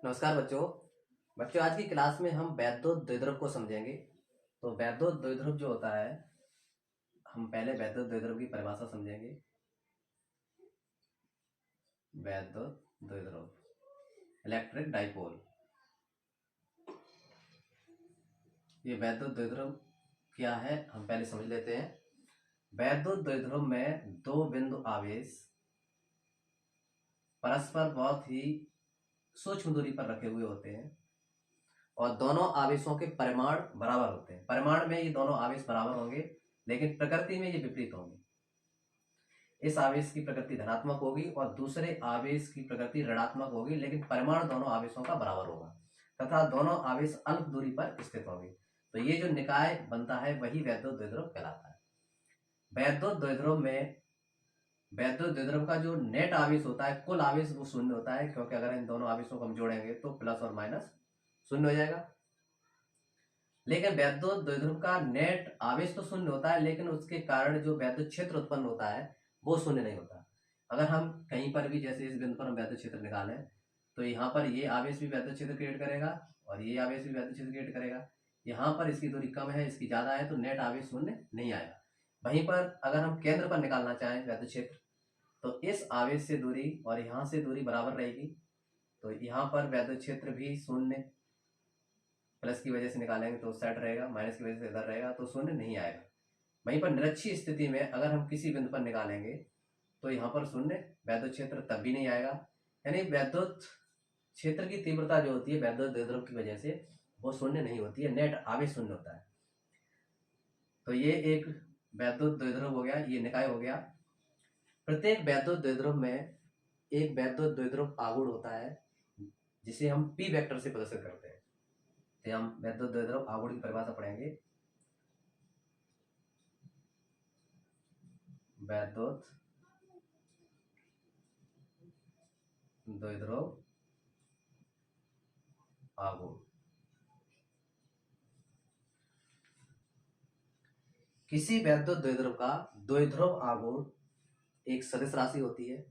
नमस्कार बच्चों। आज की क्लास में हम वैद्युत द्विध्रुव को समझेंगे। तो वैद्युत द्विध्रुव जो होता है, हम पहले वैद्युत द्विध्रुव की परिभाषा समझेंगे। वैद्युत द्विध्रुव, इलेक्ट्रिक डाइपोल। ये वैद्युत द्विध्रुव क्या है हम पहले समझ लेते हैं। वैद्युत द्विध्रुव में दो बिंदु आवेश परस्पर बहुत ही सूक्ष्म दूरी पर रखे हुए होते हैं और दोनों आवेशों के परिमाण बराबर होते हैं। परिमाण में ये दोनों आवेश बराबर होंगे, लेकिन प्रकृति में ये विपरीत होंगे। इस आवेश की प्रकृति धनात्मक होगी और दूसरे आवेश की प्रकृति ऋणात्मक होगी, लेकिन परिमाण दोनों आवेशों का बराबर होगा तथा दोनों आवेश अल्प दूरी पर स्थित होंगे। तो ये जो निकाय बनता है वही वैद्युत द्विध्रुव कहलाता है। वैद्युत द्विध्रुव का जो नेट आवेश होता है, कुल आवेश, वो शून्य होता है, क्योंकि अगर इन दोनों आवेशों को हम जोड़ेंगे तो प्लस और माइनस शून्य हो जाएगा। लेकिन वैद्युत द्विध्रुव का नेट आवेश तो शून्य होता है, लेकिन उसके कारण जो वैद्युत क्षेत्र उत्पन्न होता है वो शून्य नहीं होता। अगर हम कहीं पर भी, जैसे इस बिंदु पर हम वैद्युत क्षेत्र निकालें, तो यहाँ पर ये आवेश भी वैद्युत क्षेत्र क्रिएट करेगा और ये आवेश भी वैद्युत क्षेत्र क्रिएट करेगा। यहाँ पर इसकी दूरी कम है, इसकी ज़्यादा है, तो नेट आवेश शून्य नहीं आएगा। वहीं पर अगर हम केंद्र पर निकालना चाहें वैद्युत क्षेत्र, तो इस आवेश से दूरी और यहाँ से दूरी बराबर रहेगी, तो यहाँ पर वैद्युत क्षेत्र भी शून्य, प्लस की वजह से निकालेंगे तो सेट रहेगा, माइनस की वजह से इधर रहेगा, तो शून्य नहीं आएगा। वहीं पर निरक्षीय स्थिति में अगर हम किसी बिंदु पर निकालेंगे तो यहाँ पर शून्य, वैद्युत क्षेत्र तब भी नहीं आएगा। यानी वैद्युत क्षेत्र की तीव्रता जो होती है वैद्युत द्विध्रुव की वजह से वो शून्य नहीं होती है, नेट आवेश शून्य होता है। तो ये एक वैद्युत द्विध्रुव हो गया, ये निकाय हो गया। प्रत्येक वैद्युत द्विध्रुव में एक वैद्युत द्विध्रुव आघूर्ण होता है, जिसे हम पी वेक्टर से प्रदर्शित करते हैं। तो हम वैद्युत द्विध्रुव आघूर्ण की परिभाषा पढ़ेंगे। वैद्युत द्विध्रुव आघूर्ण किसी वैद्युत द्विध्रुव का द्विध्रुव आघूर्ण एक सदिश राशि होती है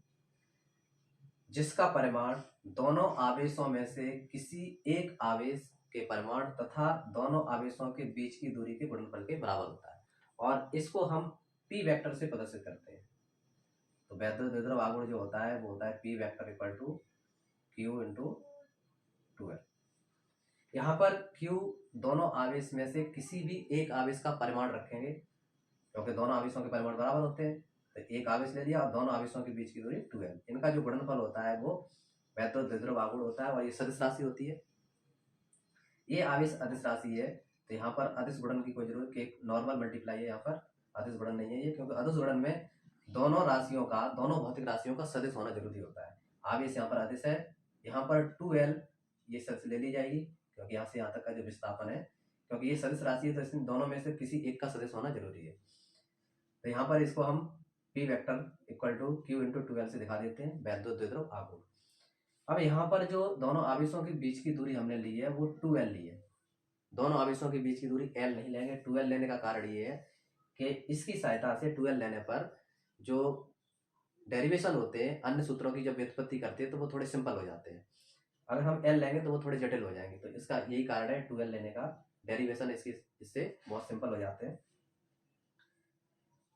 जिसका परिमाण दोनों आवेशों में से किसी एक आवेश के परिमाण तथा दोनों आवेशों के बीच की दूरी के गुणनफल के बराबर होता है, और इसको हम पी वेक्टर से प्रदर्शित करते हैं। तो वैद्युत द्विध्रुव आघूर्ण जो होता है वो होता है P vector equal to Q into 2l। यहाँ पर Q दोनों आवेश में से किसी भी एक आवेश का परिमाण रखेंगे, क्योंकि दोनों आवेशों के परिमाण बराबर होते हैं। तो एक आवेश ले लिया और दोनों आवेशों के बीच की दूरी 2l, इनका जो गुणनफल होता है वो वैद्युत द्विध्रुव आघूर्ण होता है और ये सदिश राशि होती है। ये आवेश अदिश राशि है, तो यहाँ पर अदिश गुणन की कोई जरूरत, एक नॉर्मल मल्टीप्लाई है, यहाँ पर अदिश गुणन नहीं है ये, क्योंकि अदिश गुणन में दोनों राशियों का, दोनों भौतिक राशियों का सदिश होना जरूरी होता है। आवेश यहाँ पर अदिश है, यहाँ पर 2l ये सदिश ले ली जाएगी, क्योंकि यहाँ से यहाँ तक का जो विस्थापन है, क्योंकि ये सदिश राशि है तो इसमें दोनों में से किसी एक का सदिश होना जरूरी है। तो यहाँ पर इसको हम P vector equal to Q into 2l से दिखा देते हैं, वैद्युत द्विध्रुव आघूर्ण। अब यहाँ पर जो दोनों आवेशों के बीच की दूरी हमने ली है वो 2l ली है। दोनों आवेशों के बीच की दूरी l नहीं लेंगे। 2l लेने का कारण ये है कि इसकी सहायता से 2l लेने पर जो डेरिवेशन होते हैं, अन्य सूत्रों की जब व्युत्पत्ति करते हैं तो वो थोड़े सिंपल हो जाते हैं। अगर हम l लेंगे तो वो थोड़े जटिल हो जाएंगे, तो इसका यही कारण है 2l लेने का। डेरिवेशन इससे बहुत सिंपल हो जाते हैं।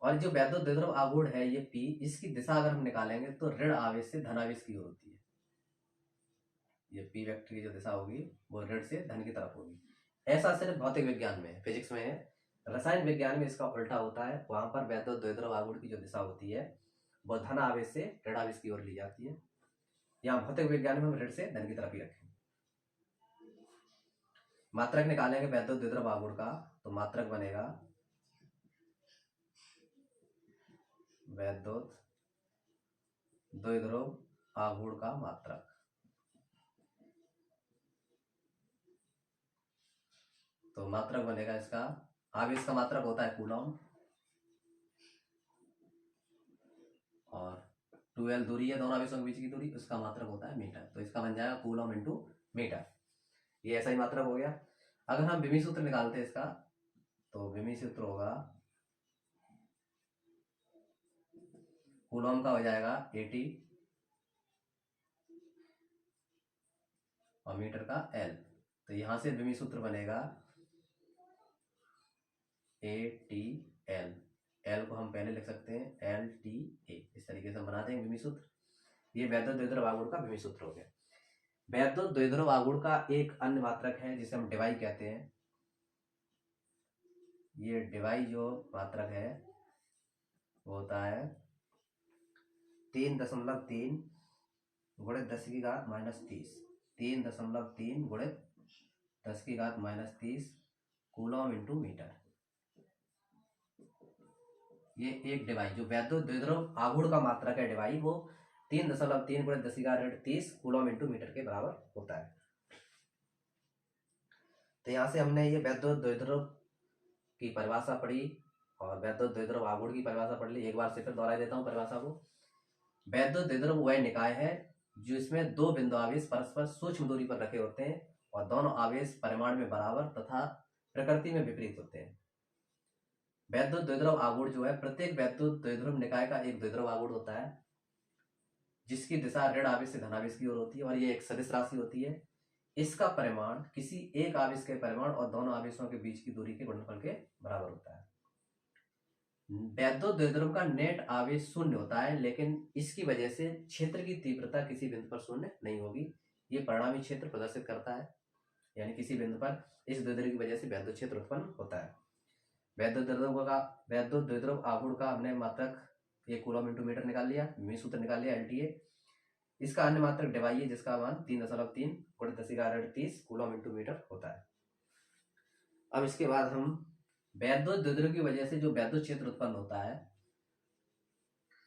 और जो वैद्युत द्विध्रुव आघूर्ण है ये P, इसकी दिशा अगर हम निकालेंगे तो ऋण आवेश से धन आवेश की ओर होती है। ये P वेक्टर की जो दिशा होगी वो ऋण से धन की तरफ होगी। ऐसा सिर्फ भौतिक विज्ञान में है, फिजिक्स में है। रसायन विज्ञान में इसका उल्टा होता है, वहां पर वैद्युत द्विध्रुव आघूर्ण की जो दिशा होती है वो धन आवेश से ऋण आवेश की ओर ली जाती है। यहाँ भौतिक विज्ञान में हम ऋण से धन की तरफ ही रखेंगे। मात्रक निकालेंगे वैद्युत द्विध्रुव आघूर्ण का, तो मात्रक बनेगा वैद्युत द्विध्रुव आघूर्ण का मात्रक। तो मात्रक बनेगा इसका, आवेश का मात्रक होता है कूलॉम और 2l दूरी है दोनों आवेशों के बीच की दूरी, उसका मात्रक होता है मीटर। तो इसका बन जाएगा कूलॉम इंटू मीटर। ये ऐसा ही मात्रक हो गया। अगर हम विमी सूत्र निकालते हैं इसका, तो विमी सूत्र होगा कूलॉम का हो जाएगा 80 और मीटर का एल। तो यहाँ से विमी सूत्र बनेगा ATL। एल को हम पहले लिख सकते हैं LTA। इस तरीके से हम बना देंगे विमी सूत्र। ये वैद्युत द्विध्रुव आघूर्ण का विमी सूत्र हो गया। वैद्युत द्विध्रुव आघूर्ण का एक अन्य मात्रक है जिसे हम डिवाई कहते हैं। ये डिवाई जो मात्रक है वो होता है 3.3 गुणित 10 की घात -30। 3.3 गुणित 10 की घात -30 कूलम इंटू मीटर। ये एक डिवाई जो वैद्युत द्विध्रुव आघूर्ण का मात्रक है डिवाई, वो 3.3 गुणित 10 की घात -30 कूलम इंटू मीटर के बराबर होता है। तो यहाँ से हमने ये वैद्युत द्विध्रुव की परिभाषा पढ़ी और वैद्युत द्विध्रुव आघूर्ण की परिभाषा पढ़ ली। एक बार से फिर दोहरा देता हूँ परिभाषा को। वैद्युत द्विध्रुव वह निकाय है जिसमें दो बिंदु आवेश परस्पर सूक्ष्म दूरी पर रखे होते हैं और दोनों आवेश परिमाण में बराबर तथा प्रकृति में विपरीत होते हैं। वैद्युत द्विध्रुव आघूर्ण जो है, प्रत्येक वैद्युत द्विध्रुव निकाय का एक द्विध्रुव आघूर्ण होता है जिसकी दिशा ऋण आवेश से धनावेश की ओर होती है और ये एक सदिश राशि होती है। इसका परिमाण किसी एक आवेश के परिमाण और दोनों आवेशों के बीच की दूरी के गुणनफल के बराबर होता है। वैद्युत द्विध्रुव का नेट आवेश शून्य होता है, लेकिन इसकी वजह से क्षेत्र की तीव्रता किसी बिंदु पर शून्य नहीं होगी। ये परिणामी क्षेत्र प्रदर्शित करता है, यानी किसी बिंदु पर इस द्विध्रुव की वजह से वैद्युत क्षेत्र उत्पन्न होता है। वैद्युत द्विध्रुव आघूर्ण का हमने मात्रक ये कूलम इंटू मीटर निकाल लिया, विमी सूत्र निकाल लिया LTA। इसका अन्य मात्रक डिवाई है जिसका मान 3.3 गुणित 10 की घात 30 कूलम इंटू मीटर होता है। अब इसके बाद हम वैद्युत द्विध्रुव की वजह से जो वैद्युत क्षेत्र उत्पन्न होता है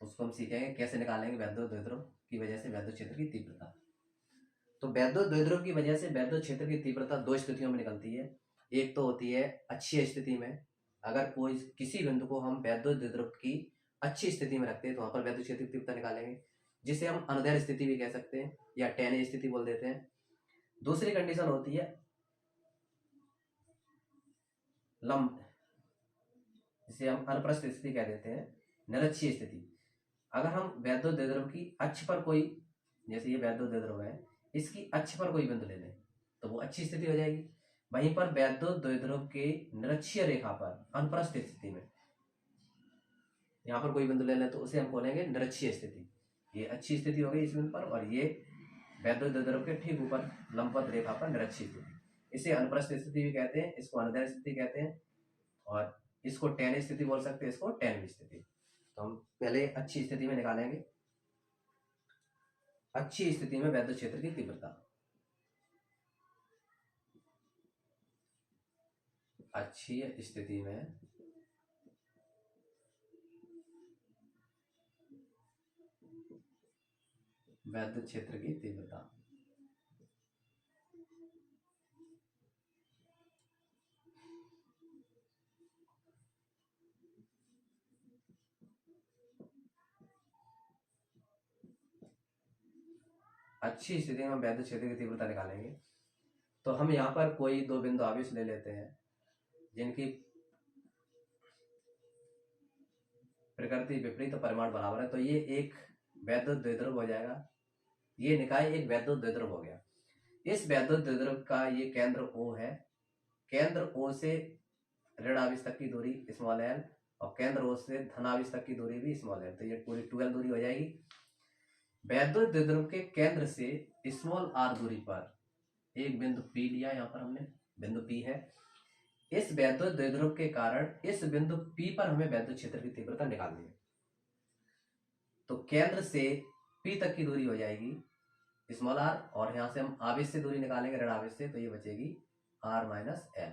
उसको हम सीखेंगे कैसे निकालेंगे वैद्युत द्विध्रुव की वजह से वैद्युत क्षेत्र की तीव्रता। तो वैद्युत द्विध्रुव की वजह से वैद्युत क्षेत्र की तीव्रता दो स्थितियों में निकलती है। एक तो होती है अक्षीय स्थिति में, अगर कोई किसी बिंदु को हम वैद्युत द्विध्रुव की अच्छी स्थिति में रखते हैं तो वहां पर वैद्युत क्षेत्र की तीव्रता निकालेंगे, जिसे हम अनुदैर्ध्य स्थिति भी कह सकते हैं या टेन स्थिति बोल देते हैं। दूसरी कंडीशन होती है लंब, जिसे हम अनुप्रस्थ स्थिति कह देते हैं, निरक्षीय स्थिति। अगर हम वैद्युत द्विध्रुव की अक्ष पर कोई, जैसे ये वैद्युत द्विध्रुव है, इसकी अक्ष पर कोई बिंदु ले लें तो वो अच्छी स्थिति हो जाएगी। वहीं पर वैद्युत द्विध्रुव के निरक्षीय रेखा पर अनुप्रस्थ स्थिति में यहाँ पर कोई बिंदु ले लें तो उसे हम बोलेंगे निरक्षीय स्थिति। ये अच्छी स्थिति हो गई इस बिंदु पर, और ये वैद्युत द्विध्रुव के ठीक ऊपर लंबवत रेखा पर निरक्षीय स्थिति। इसे अनुप्रस्थ स्थिति भी कहते हैं, इसको अनुदैर्ध्य स्थिति कहते हैं, और इसको टेन स्थिति बोल सकते हैं, इसको टेन स्थिति। तो हम पहले अच्छी स्थिति में निकालेंगे। अच्छी स्थिति में वैद्युत क्षेत्र की तीव्रता, अच्छी स्थिति में वैद्युत क्षेत्र की तीव्रता। अच्छी स्थिति में वैद्युत क्षेत्र की तीव्रता निकालेंगे तो हम यहाँ पर कोई दो बिंदु आवेश ले लेते हैं जिनकी प्रकृति विपरीत और परिमाण बराबर है। तो ये एक वैद्युत द्विध्रुव हो जाएगा, ये निकाय एक वैद्युत द्विध्रुव हो गया। इस वैद्युत द्विध्रुव का ये केंद्र O है, केंद्र O से ऋण आवेश तक की दूरी स्मॉल l और केंद्र O से धन आवेश तक की दूरी भी स्मॉल l, तो ये पूरी 2l दूरी हो जाएगी। वैद्युत द्विध्रुव के केंद्र से स्मॉल r दूरी पर एक बिंदु P लिया, यहाँ पर हमने बिंदु P है। इस वैद्युत द्विध्रुव के कारण इस बिंदु P पर हमें वैद्युत क्षेत्र की तीव्रता निकालनी है। तो केंद्र से P तक की दूरी हो जाएगी स्मॉल r, और यहाँ से हम आवेश से दूरी निकालेंगे ऋण आवेश से, तो ये बचेगी r माइनस l।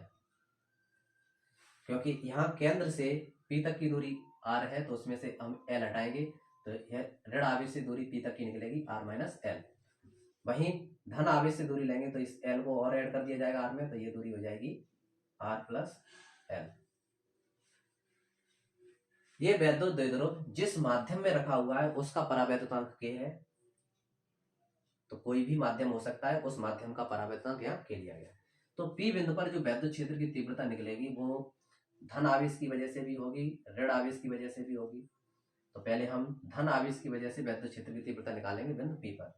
क्योंकि यहाँ केंद्र से P तक की दूरी r है तो उसमें से हम l हटाएंगे, तो यह ऋण आवेश से दूरी P तक की निकलेगी r माइनस l। वहीं धन आवेश से दूरी लेंगे तो इस l को और ऐड कर दिया जाएगा r में, तो ये दूरी हो जाएगी r प्लस l। ये वैद्युत द्विध्रुव जिस माध्यम में रखा हुआ है उसका परावैद्युतांक K है, तो कोई भी माध्यम हो सकता है, उस माध्यम का परावैद्युतांक यहाँ K लिया गया। तो P बिंदु पर जो वैद्युत क्षेत्र की तीव्रता निकलेगी वो धन आवेश की वजह से भी होगी, ऋण आवेश की वजह से भी होगी। तो पहले हम धन आवेश की वजह से वैद्युत क्षेत्र की तीव्रता निकालेंगे बिंदु P पर।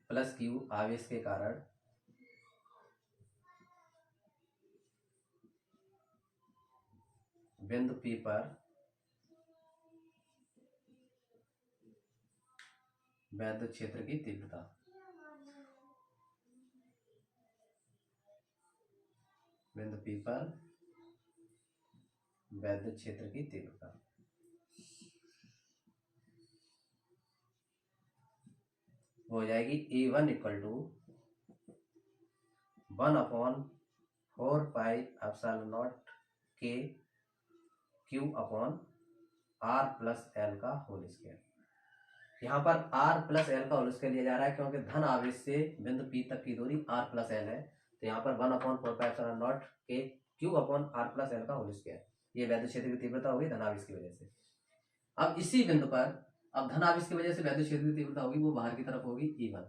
प्लस क्यू आवेश के कारण बिंदु P पर वैद्युत क्षेत्र की तीव्रता। बिंदु P पर वैद्युत क्षेत्र की तीव्रता हो जाएगी E1 इक्वल टू 1/4πε0 के Q upon R plus L का होल स्क्वायर। यहाँ पर R प्लस एल का होल स्क्वायर लिया जा रहा है क्योंकि धन आवेश से बिंदु P तक की दूरी R प्लस एल है, तो यहाँ पर 1/4πε0 के Q upon R plus L का होल स्क्वायर, ये वैद्युत क्षेत्र की तीव्रता होगी धन आवेश की वजह से। अब इसी बिंदु पर अब धन आवेश की वजह से वैद्युत क्षेत्र की तीव्रता होगी वो बाहर की तरफ होगी E1,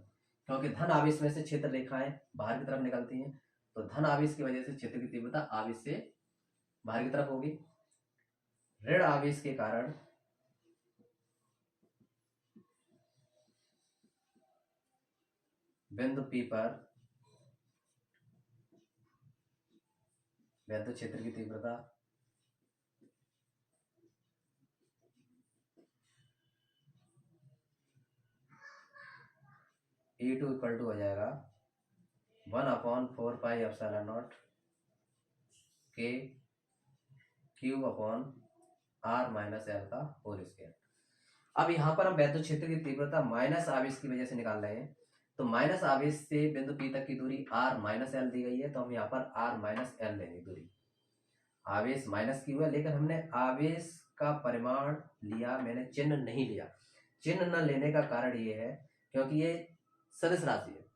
क्योंकि धन आवेश में से क्षेत्र रेखाएं बाहर की तरफ निकलती हैं, तो धन आवेश की वजह से क्षेत्र की तीव्रता आवेश से बाहर की तरफ होगी। ऋण आवेश के कारण बिंदु P पर वैद्युत क्षेत्र की तीव्रता E2 इक्वल टू हो जाएगा 1/4πε0 के Q upon R minus L का होल स्क्वायर। अब यहाँ पर हम वैद्युत क्षेत्र की तीव्रता माइनस आवेश की वजह से निकाल रहे हैं, तो माइनस आवेश से बिंदु P तक की दूरी R माइनस एल दी गई है, तो हम यहाँ पर R माइनस एल लेंगे दूरी। आवेश माइनस की हुआ, लेकिन हमने आवेश का परिमाण लिया, मैंने चिन्ह नहीं लिया। चिन्ह न लेने का कारण ये है क्योंकि ये सदिश राशि है,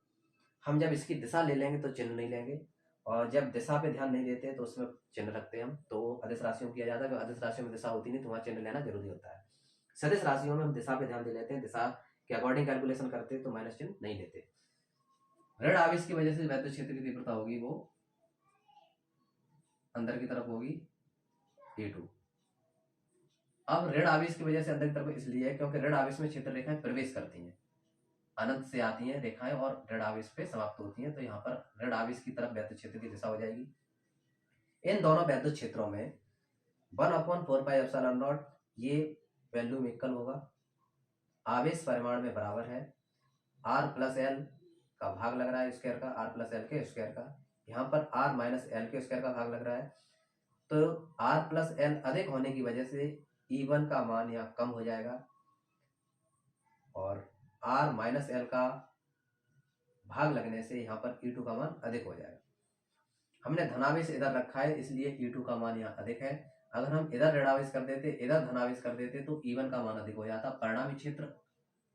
हम जब इसकी दिशा ले लेंगे तो चिन्ह नहीं लेंगे, और जब दिशा पे ध्यान नहीं देते तो उसमें चिन्ह रखते हैं हम, तो अदिश राशियों में किया जाता है कि अदिश राशियों में दिशा होती नहीं तो वहाँ चिन्ह लेना जरूरी होता है। सदिश राशियों में हम दिशा पे ध्यान दे लेते हैं, दिशा के अकॉर्डिंग कैलकुलेशन करते हैं तो माइनस चिन्ह नहीं लेते। ऋण आवेश की वजह से वैद्युत क्षेत्र की तीव्रता होगी वो अंदर की तरफ होगी E2। अब ऋण आवेश की वजह से अंदर की तरफ इसलिए है क्योंकि ऋण आवेश में क्षेत्र रेखाएं प्रवेश करती हैं, अनंत से आती हैं रेखाएं और ऋण आवेश पे समाप्त होती हैं, तो यहाँ पर ऋण आवेश की तरफ वैद्युत क्षेत्र की दिशा हो जाएगी। इन दोनों वैद्युत क्षेत्रों में 1/4πε0 ये वैल्यू में इक्वल होगा, आवेश परिमाण में बराबर है, R प्लस एल का भाग लग रहा है स्क्वायर का, R प्लस एल के स्क्वायर का, यहाँ पर R माइनस एल के स्क्वायर का भाग लग रहा है, तो R प्लस एल अधिक होने की वजह से E1 का मान यहाँ कम हो जाएगा और R माइनस एल का भाग लगने से यहाँ पर E2 का मान अधिक हो जाएगा। हमने धनावेश इधर रखा है इसलिए E2 का मान यहाँ अधिक है, अगर हम इधर ऋणावेश कर देते, इधर धनावेश कर देते तो E1 का मान अधिक हो जाता, परिणामी क्षेत्र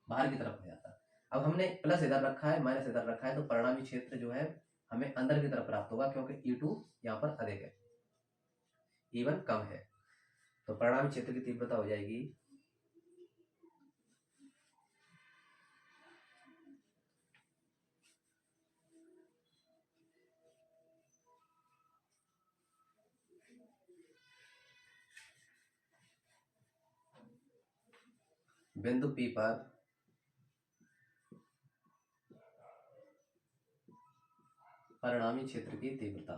बाहर की तरफ हो जाता। अब हमने प्लस इधर रखा है माइनस इधर रखा है, तो परिणामी क्षेत्र जो है हमें अंदर की तरफ प्राप्त होगा क्योंकि E2 यहाँ पर अधिक है, E1 कम है, तो परिणामी क्षेत्र की तीव्रता हो जाएगी बिंदु P पर परिणामी क्षेत्र की तीव्रता।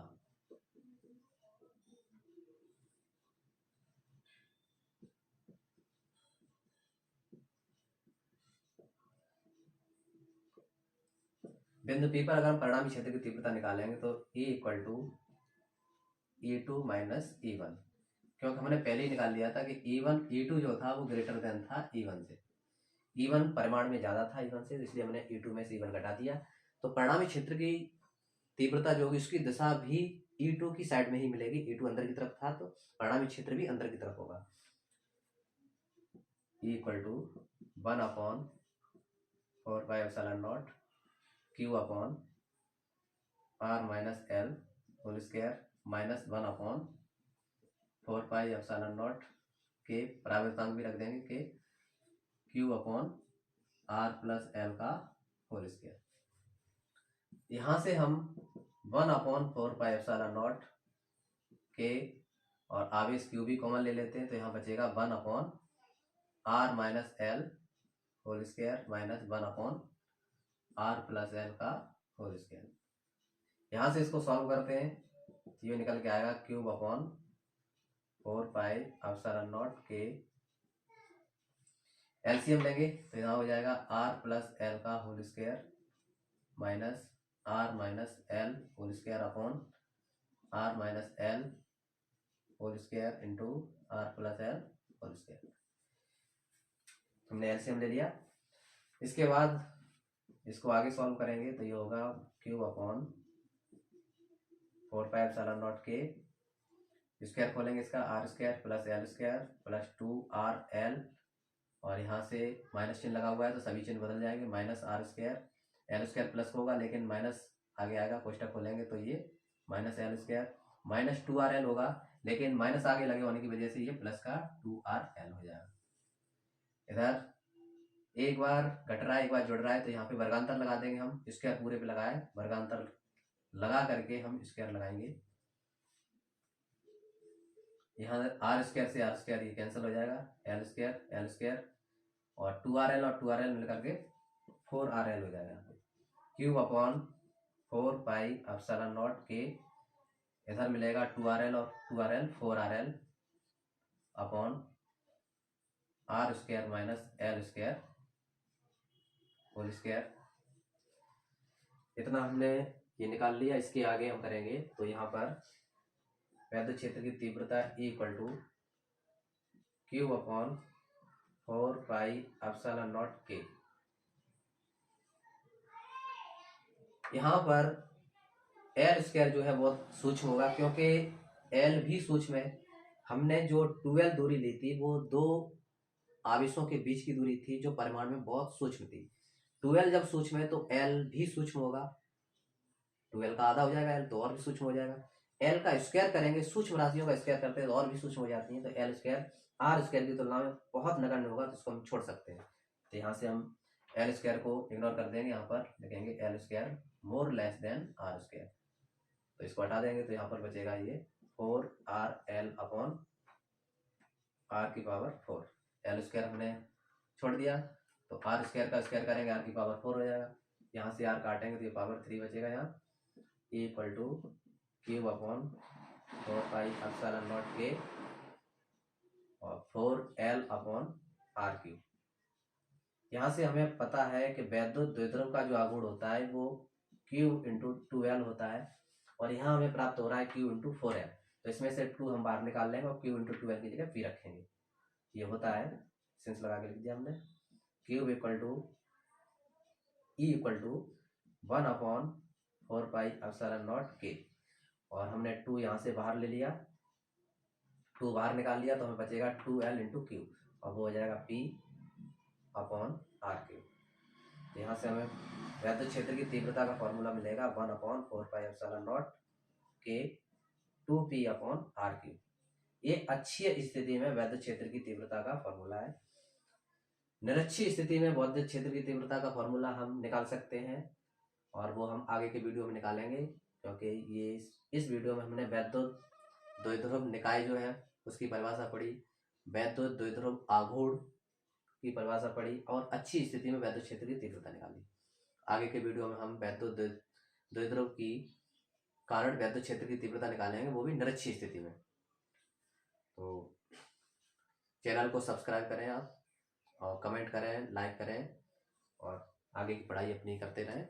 बिंदु P पर अगर हम परिणामी क्षेत्र की तीव्रता निकालेंगे तो E equal to E2 minus E1, क्योंकि हमने पहले ही निकाल लिया था कि E2 जो था वो ग्रेटर देन था E1 से, E1 परिमाण में ज्यादा था E1 से, इसलिए हमने E2 में से E1 घटा दिया, तो परिणामी क्षेत्र की तीव्रता जो होगी उसकी दिशा भी E2 की साइड में ही मिलेगी, E2 अंदर की तरफ था तो परिणामी क्षेत्र भी अंदर की तरफ होगा। E equal to 1/4πε0 Q upon R minus L whole square minus 1/4πε0 के प्रावर्तांक भी रख देंगे के Q upon R plus L का होल स्क्वायर। यहाँ से हम 1/4πε0 के और आवेश Q भी कॉमन ले लेते हैं, तो यहाँ बचेगा 1/R minus L whole square minus 1/4 R plus L का होल स्क्वायर। यहाँ से इसको सॉल्व करते हैं तो ये निकल के आएगा cube upon 4 pi epsilon naught के। एलसीएम लेंगे तो यहाँ हो जाएगा आर प्लस एल का whole square minus R minus L whole square upon R minus L whole square into R plus L whole square. हमने एलसीएम ले लिया। इसके बाद इसको आगे सॉल्व करेंगे तो ये होगा cube upon 4 pi epsilon naught के स्क्वायर खोलेंगे इसका R square plus L square plus 2RL और यहाँ से माइनस चिन्ह लगा हुआ है तो सभी चिन्ह बदल जाएंगे minus R square L square plus होगा लेकिन माइनस आगे आएगा कोष्टक खोलेंगे तो ये minus L square minus 2RL होगा लेकिन माइनस आगे लगे होने की वजह से ये प्लस का 2RL हो जाएगा। इधर एक बार घट रहा है एक बार जुड़ रहा है तो यहाँ पे वर्गांतर लगा देंगे हम। स्क्वायर पूरे पे लगाए वर्गांतर लगा करके हम स्क्वायर लगाएंगे। यहाँ आर स्क्वायर से आर स्क्वायर ये कैंसिल हो जाएगा एल स्क्वायर और 2RL और 2RL मिलकर के 4RL हो जाएगा। Cube upon 4 pi epsilon naught के इधर मिलेगा 2RL और 2RL 4RL upon R square minus L square whole square. इतना हमने ये निकाल लिया। इसके आगे हम करेंगे तो यहाँ पर वैद्युत क्षेत्र की तीव्रता equal two cube upon 4 pi epsilon naught के। यहाँ पर एल स्क्वायर जो है बहुत सूक्ष्म होगा क्योंकि एल भी सूक्ष्म है। हमने जो 12 दूरी ली थी वो दो आवेशों के बीच की दूरी थी जो परिमाण में बहुत सूक्ष्म थी। 12 जब सूक्ष्म है तो एल भी सूक्ष्म होगा। 12 का आधा हो जाएगा एल तो और भी सूक्ष्म हो जाएगा। एल का स्क्वायर करेंगे सूक्ष्म राशियों का स्क्वायर करते हैं तो और भी सूक्ष्म हो जाती है तो एल स्क्वायर आर स्क्वायर की तुलना में बहुत नगण्य होगा तो इसको हम छोड़ सकते हैं। तो यहाँ से हम एल स्क्वायर को इग्नोर कर देंगे। यहाँ पर लिखेंगे L square more less than R square तो इसको हटा देंगे तो यहाँ पर बचेगा ये 4RL अपॉन आर की पावर 4। एल स्क्वायर हमने छोड़ दिया तो आर स्क्वायर का स्क्वायर करेंगे आर की पावर 4 हो जाएगा। यहाँ से आर काटेंगे तो ये पावर 3 बचेगा। यहाँ equal two cube upon 4 pi epsilon naught के और 4L अपॉन आर क्यूब। यहाँ से हमें पता है कि वैद्युत द्विध्रुव का जो आघूर्ण होता है वो Q इंटू 2L होता है और यहाँ हमें प्राप्त हो रहा है Q इंटू 4L तो इसमें से 2 हम बाहर निकाल लेंगे और Q इंटू 2L की जगह P रखेंगे। ये होता है सेंस लगा के लिख दिया हमने cube equal to E equal to 1 upon 4 pi epsilon naught के और हमने 2 यहाँ से बाहर ले लिया 2 बाहर निकाल लिया तो हमें बचेगा 2L इंटू क्यू और वो हो जाएगा P अपॉन आर क्यूब। तो यहाँ से हमें वैद्युत क्षेत्र की तीव्रता का फॉर्मूला मिलेगा 1 अपॉन 4 पाई एप्सिलॉन नॉट के 2P अपॉन आर क्यूब। ये अच्छी स्थिति में वैद्युत क्षेत्र की तीव्रता का फॉर्मूला है। निरक्षीय स्थिति में वैद्युत क्षेत्र की तीव्रता का फॉर्मूला हम निकाल सकते हैं और वो हम आगे के वीडियो में निकालेंगे क्योंकि ये इस वीडियो में हमने वैद्युत द्विध्रुव निकाय जो है उसकी परिभाषा पढ़ी, वैद्युत द्विध्रुव आघूर्ण की परिभाषा पढ़ी और अच्छी स्थिति में वैद्युत क्षेत्र की तीव्रता निकाली। आगे के वीडियो में हम वैद्युत द्विध्रुव की कारण वैद्युत क्षेत्र की तीव्रता निकालेंगे वो भी निरक्षीय स्थिति में। तो चैनल को सब्सक्राइब करें आप और कमेंट करें लाइक करें और आगे की पढ़ाई अपनी करते रहें।